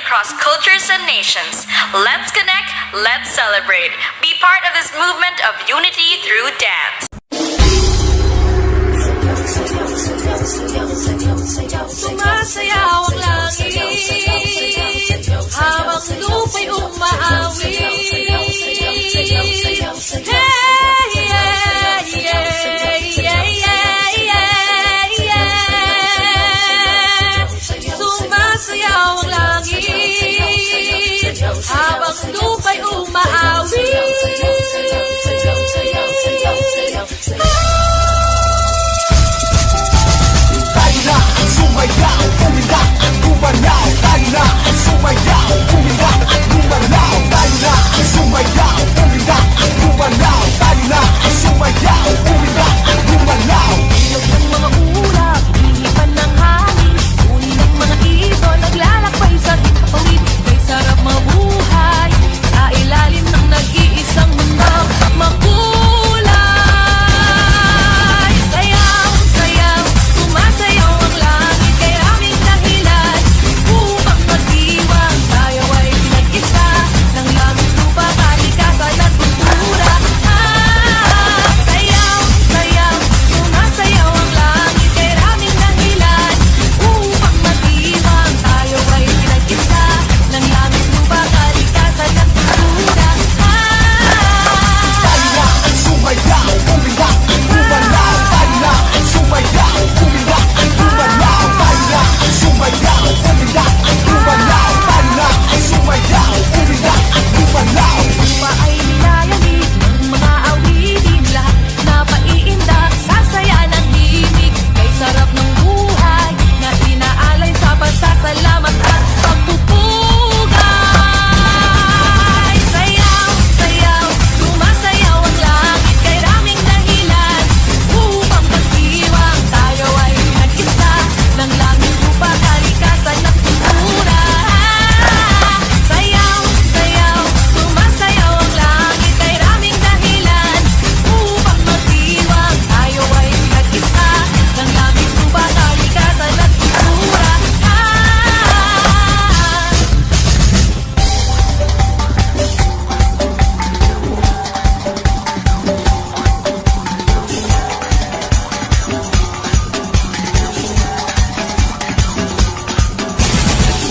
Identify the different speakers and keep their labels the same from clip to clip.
Speaker 1: across cultures and nations. Let's connect, let's celebrate. Be part of this movement of unity through dance.
Speaker 2: Sumasayaw ang langit habang lupa'y umaawi. Sumasayaw ang langit habang lupa'y umaawi.
Speaker 3: Sumayaw, kumita at gumalaw. Tayo na ang sumayaw, kumita at gumalaw. Tayo na ang sumayaw, kumita at gumalaw. Tayo na ang sumayaw, kumita at gumalaw.
Speaker 2: Ilog ng mga ulap, hinipan ng hangin, uni ng mga ibon, naglalakbay sa gitawid. Kay sarap mabuhay sa ilalim ng nag-iisang mundong makulay. Sayaw, sayaw, sumasayaw ang langit, kay raming dahilan upang magdiwang. Tayo ay pinag-isa ng langit, lupa, kalikasan at kultura. Sayaw, sayaw, sumasayaw ang langit, kay raming dahilan upang magdiwang. Tayo ay pinag-isa ng langit, lupa, kalikasan at kultura.
Speaker 3: Tayo na ang sumayaw, kumita at gumalaw. Tayo na ang sumayaw, kumita at gumalaw. Tayo na ang sumayaw, kumita at gumalaw. Tayo na ang sumayaw, kumita at gumalaw.
Speaker 2: Lupa ay nilayanig ng mga awitin, lahat na paiindak sa saya ng himig. Kay sarap ng buhay na inaalay sa pasasalamat at pagpupugay. Sayaw, sayaw, sumasayaw ang langit, kay raming dahilan upang magdiwang. Tayo ay nag-isa ng langit, lupa, kalikasan at kultura. Sayaw, sayaw, sumasayaw ang langit, kay raming dahilan upang magdiwang. Tayo ay nag-isa ng langit, lupa, kalikasan at kultura.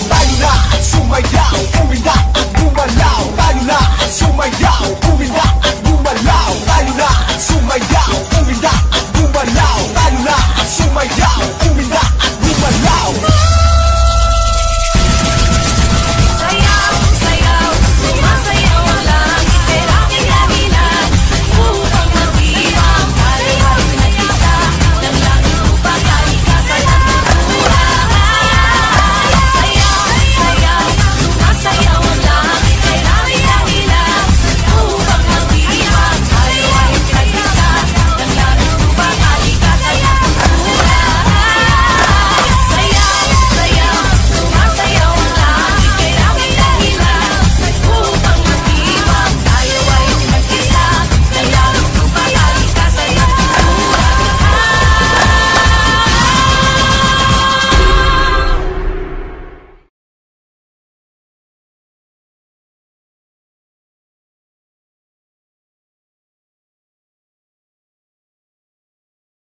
Speaker 3: Tayo na ang sumayaw, kumita at gumalaw. Tayo na ang sumayaw, kumita at gumalaw. Tayo na ang sumayaw, kumita at gumalaw. Tayo na ang sumayaw, kumita at gumalaw.